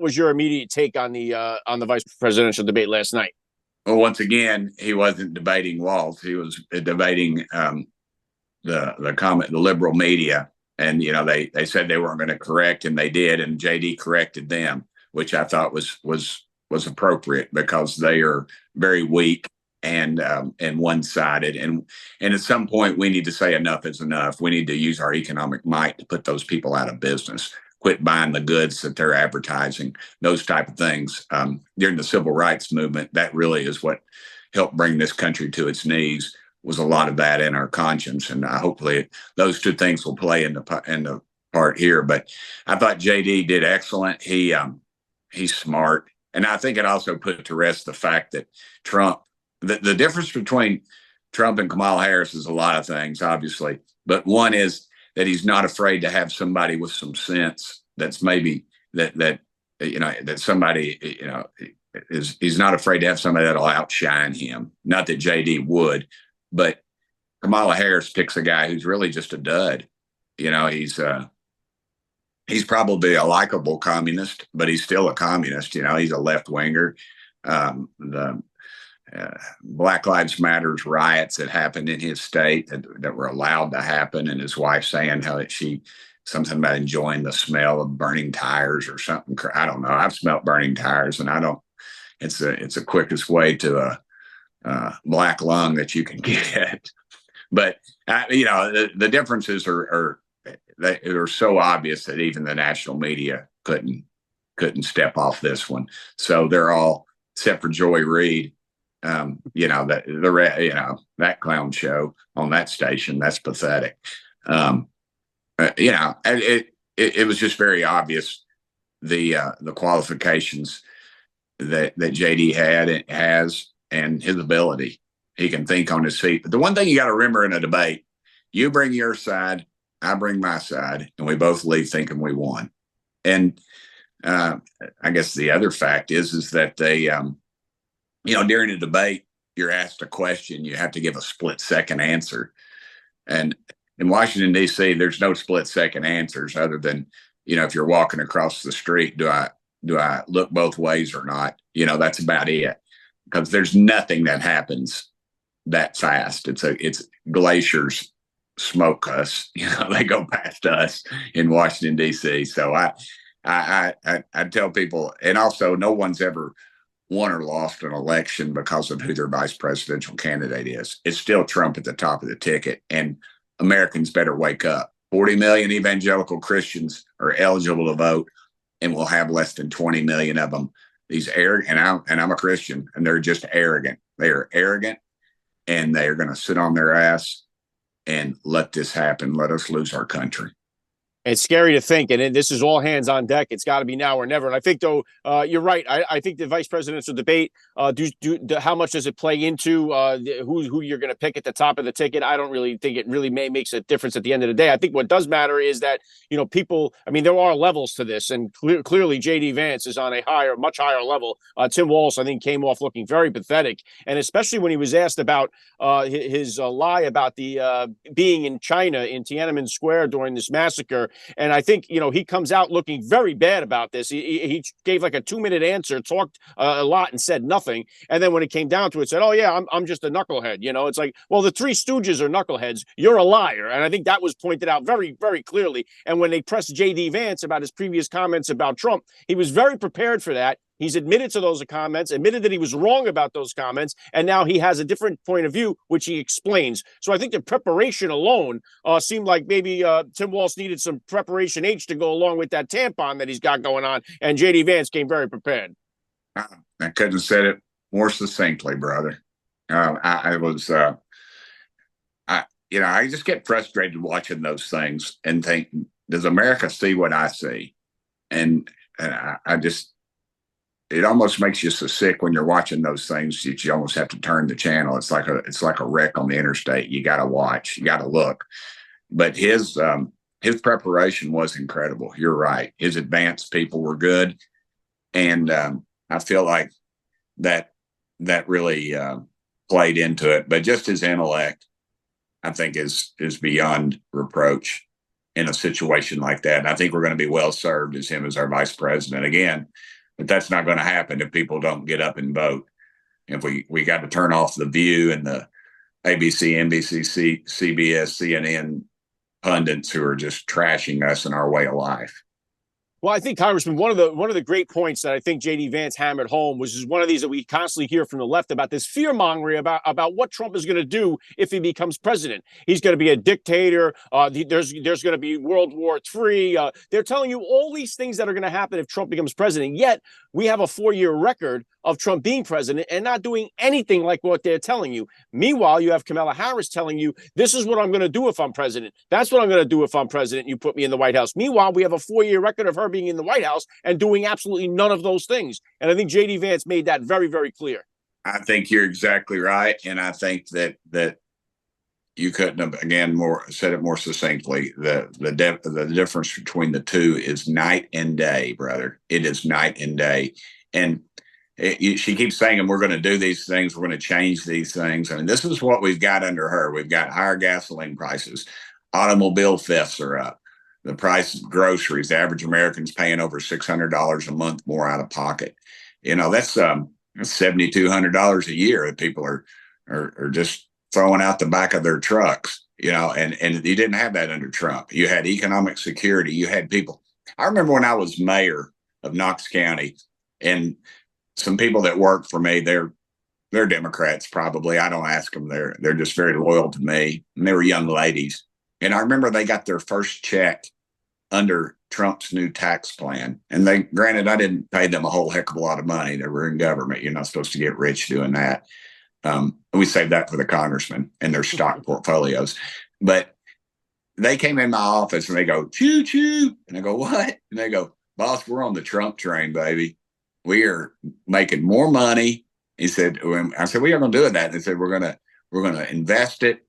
was your immediate take on the vice presidential debate last night? Well, once again, he wasn't debating Walz. He was debating the liberal media, and they said they weren't going to correct, and they did, and JD corrected them, which I thought was appropriate because they are very weak and one-sided, and at some point we need to say enough is enough. We need to use our economic might to put those people out of business. Quit buying the goods that they're advertising, those type of things. During the civil rights movement, that really is what helped bring this country to its knees, was a lot of that in our conscience. And hopefully those two things will play in the part here. But I thought JD did excellent. He's smart. And I think it also put to rest the fact that Trump, the difference between Trump and Kamala Harris is a lot of things, obviously. But one is that he's not afraid to have somebody with some sense. That's maybe that somebody, he's not afraid to have somebody that'll outshine him. Not that JD would, but Kamala Harris picks a guy who's really just a dud. He's probably a likable communist, but he's still a communist. He's a left winger. The Black Lives Matters riots that happened in his state that were allowed to happen, and his wife saying how something about enjoying the smell of burning tires or something. I don't know. I've smelled burning tires, and I don't. It's the quickest way to a black lung that you can get. But the differences are so obvious that even the national media couldn't step off this one. So they're all, except for Joy Reid. That clown show on that station, that's pathetic. It was just very obvious the qualifications that JD has and his ability. He can think on his feet. But the one thing you got to remember in a debate, you bring your side, I bring my side, and we both leave thinking we won. And I guess the other fact is that they during a debate, you're asked a question, you have to give a split-second answer. And in Washington, D.C., there's no split-second answers other than, if you're walking across the street, do I look both ways or not? That's about it. Because there's nothing that happens that fast. It's glaciers smoke us. They go past us in Washington, D.C. So I tell people, and also no one's ever won or lost an election because of who their vice presidential candidate is. It's still Trump at the top of the ticket, and Americans better wake up. 40 million evangelical Christians are eligible to vote, and we'll have less than 20 million of them. These arrogant, and I'm a Christian, and they're just arrogant. They are arrogant, and they are going to sit on their ass and let this happen. Let us lose our country. It's scary to think, and this is all hands on deck. It's got to be now or never. And I think, though, you're right. I think the vice presidential debate, how much does it play into who you're going to pick at the top of the ticket? I don't really think it really makes a difference at the end of the day. I think what does matter is that, people, there are levels to this, and clearly J.D. Vance is on a much higher level. Tim Walz, I think, came off looking very pathetic, and especially when he was asked about his lie about the being in China in Tiananmen Square during this massacre. And I think, he comes out looking very bad about this. He gave like a 2-minute answer, talked a lot and said nothing. And then when it came down to it, said, oh, yeah, I'm just a knucklehead. It's like, well, the Three Stooges are knuckleheads. You're a liar. And I think that was pointed out very, very clearly. And when they pressed J.D. Vance about his previous comments about Trump, he was very prepared for that. He's admitted to those comments, admitted that he was wrong about those comments, and now he has a different point of view, which he explains. So I think the preparation alone seemed like maybe Tim Walz needed some preparation H to go along with that tampon that he's got going on, and J.D. Vance came very prepared. I couldn't have said it more succinctly, brother. I just get frustrated watching those things and think, does America see what I see? And I just... it almost makes you so sick when you're watching those things that you almost have to turn the channel. It's like a wreck on the interstate. You got to watch, you got to look. But his preparation was incredible. You're right. His advanced people were good, and I feel like that really played into it. But just his intellect, I think, is beyond reproach. in a situation like that. And I think we're going to be well served as him as our vice president again. But that's not going to happen if people don't get up and vote. If we got to turn off the View and the ABC, NBC, CBS, CNN pundits who are just trashing us and our way of life. Well, I think, Congressman, one of the great points that I think J.D. Vance hammered home was one of these that we constantly hear from the left about this fear-mongering about what Trump is going to do if he becomes president. He's going to be a dictator. There's going to be World War III. They're telling you all these things that are going to happen if Trump becomes president. Yet we have a 4-year record of Trump being president and not doing anything like what they're telling you. Meanwhile, you have Kamala Harris telling you, this is what I'm going to do if I'm president. That's what I'm going to do if I'm president. You put me in the White House. Meanwhile, we have a 4-year record of her being in the White House and doing absolutely none of those things. And I think J.D. Vance made that very, very clear. I think you're exactly right. And I think that you couldn't have, again, said it more succinctly. The difference between the two is night and day, brother. It is night and day. And she keeps saying, we're going to do these things. We're going to change these things. And this is what we've got under her. We've got higher gasoline prices. Automobile thefts are up. The price of groceries, the average American's paying over $600 a month more out of pocket. You know, that's $7,200 a year that people are just throwing out the back of their trucks, you know, and you didn't have that under Trump. You had economic security. You had people. I remember when I was mayor of Knox County, and some people that work for me, they're Democrats probably. I don't ask them. They're just very loyal to me. And they were young ladies. And I remember they got their first check under Trump's new tax plan. And granted, I didn't pay them a whole heck of a lot of money. They were in government. You're not supposed to get rich doing that. We saved that for the congressmen and their stock portfolios. But they came in my office and they go, choo choo. And I go, what? And they go, boss, we're on the Trump train, baby. We are making more money. He said, I said, we are going to do that. And they said, we're going to invest it,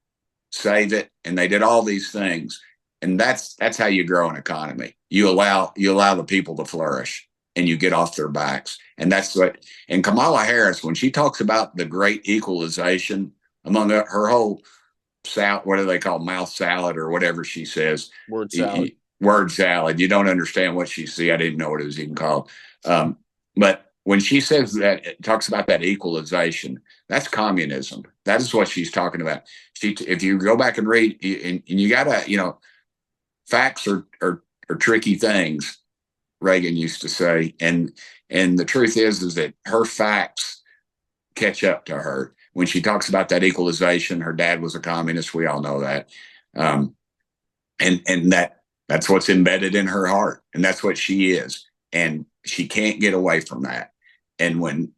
save it. And they did all these things. And that's how you grow an economy. You allow the people to flourish and you get off their backs. And that's what, and Kamala Harris, when she talks about the great equalization among her whole salad, what do they call mouth salad or whatever she says? Word salad. Word salad. You don't understand what she see. I didn't know what it was even called. But when she says that, it talks about that equalization, that's communism. That is what she's talking about. If you go back and read, and you gotta, facts are tricky things, Reagan used to say. And the truth is that her facts catch up to her. When she talks about that equalization, her dad was a communist. We all know that. And that's what's embedded in her heart. And that's what she is. And she can't get away from that. And when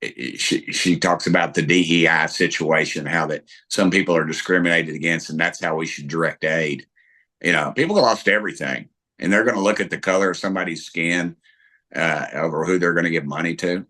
she talks about the DEI situation, how that some people are discriminated against, and that's how we should direct aid. People lost everything, and they're going to look at the color of somebody's skin over who they're going to give money to,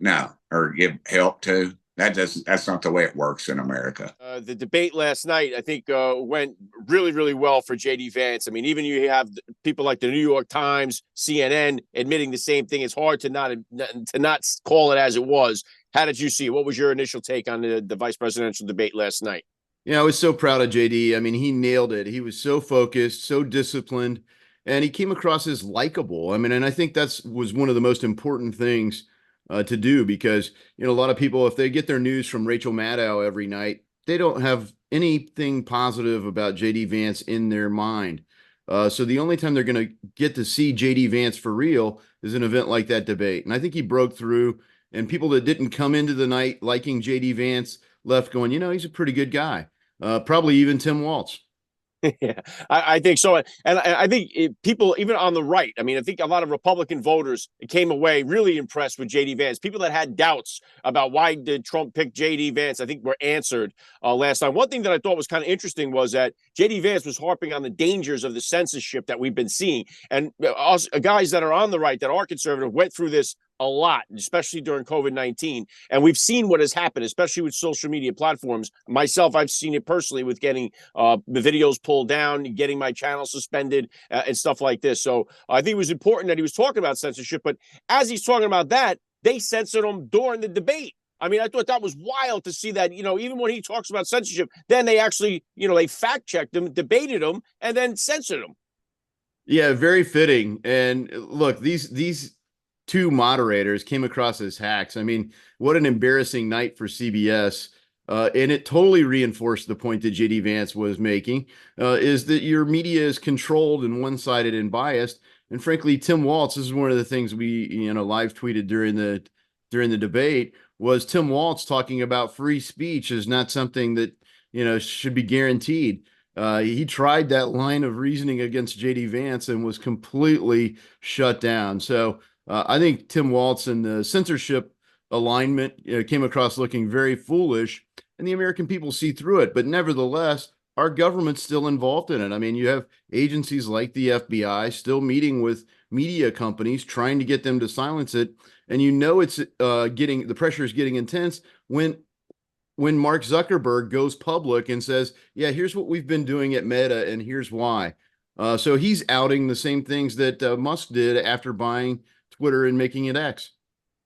or give help to. That's not the way it works in America. The debate last night, I think, went really, really well for J.D. Vance. I mean, even you have people like the New York Times, CNN admitting the same thing. It's hard to not call it as it was. How did you see it? What was your initial take on the vice presidential debate last night? Yeah, I was so proud of JD. I mean, he nailed it. He was so focused, so disciplined, and he came across as likable. I mean, and I think was one of the most important things to do, because, a lot of people, if they get their news from Rachel Maddow every night, they don't have anything positive about JD Vance in their mind. So the only time they're going to get to see JD Vance for real is an event like that debate. And I think he broke through, and people that didn't come into the night liking JD Vance left going, he's a pretty good guy. Probably even Tim Walz. Yeah, I think so. And I think people, even on the right, I mean, I think a lot of Republican voters came away really impressed with J.D. Vance. People that had doubts about why did Trump pick J.D. Vance, I think were answered last time. One thing that I thought was kind of interesting was that J.D. Vance was harping on the dangers of the censorship that we've been seeing. And us guys that are on the right, that are conservative, went through this a lot, especially during COVID-19. And we've seen what has happened, especially with social media platforms. Myself, I've seen it personally with getting the videos pulled down, getting my channel suspended and stuff like this. So I think it was important that he was talking about censorship. But as he's talking about that, they censored him during the debate. I mean, I thought that was wild to see that, even when he talks about censorship, then they actually, they fact checked him, debated him, and then censored him. Yeah, very fitting. And look, these two moderators came across as hacks. I mean, what an embarrassing night for CBS. And it totally reinforced the point that JD Vance was making, is that your media is controlled and one-sided and biased. And frankly, Tim Walz, this is one of the things we, live tweeted during the debate, was Tim Walz talking about free speech is not something that, should be guaranteed. He tried that line of reasoning against JD Vance and was completely shut down. So I think Tim Walz and the censorship alignment came across looking very foolish, and the American people see through it. But nevertheless, our government's still involved in it. I mean, you have agencies like the FBI still meeting with media companies trying to get them to silence it, and it's the pressure is getting intense when Mark Zuckerberg goes public and says, yeah, here's what we've been doing at Meta and here's why. So he's outing the same things that Musk did after buying Twitter and making it X.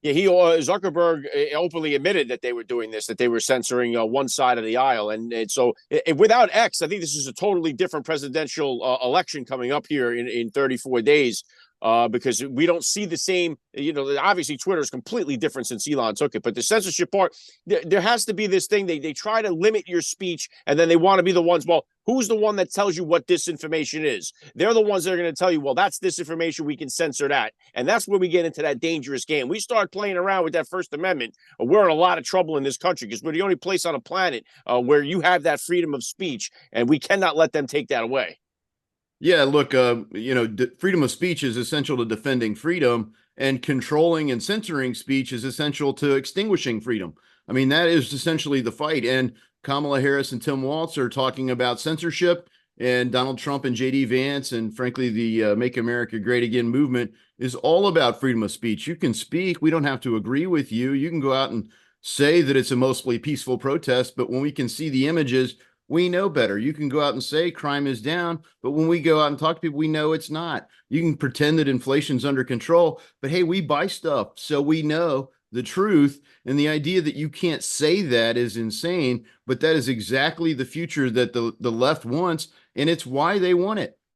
Yeah, Zuckerberg openly admitted that they were doing this, that they were censoring one side of the aisle, and so without X, I think this is a totally different presidential election coming up here in 34 days. Because we don't see the same, obviously Twitter is completely different since Elon took it, but the censorship part, there has to be this thing. They try to limit your speech, and then they want to be the ones, well, who's the one that tells you what disinformation is? They're the ones that are going to tell you, well, that's disinformation, we can censor that. And that's where we get into that dangerous game. We start playing around with that First Amendment, we're in a lot of trouble in this country because we're the only place on a planet where you have that freedom of speech, and we cannot let them take that away. Yeah, look, freedom of speech is essential to defending freedom, and controlling and censoring speech is essential to extinguishing freedom. I mean, that is essentially the fight. And Kamala Harris and Tim Walz are talking about censorship, and Donald Trump and JD Vance, and frankly, the Make America Great Again movement is all about freedom of speech. You can speak. We don't have to agree with you. You can go out and say that it's a mostly peaceful protest, but when we can see the images, we know better. You can go out and say crime is down, but when we go out and talk to people, we know it's not. You can pretend that inflation's under control, but hey, we buy stuff, so we know the truth. And the idea that you can't say that is insane, but that is exactly the future that the left wants, and it's why they want it.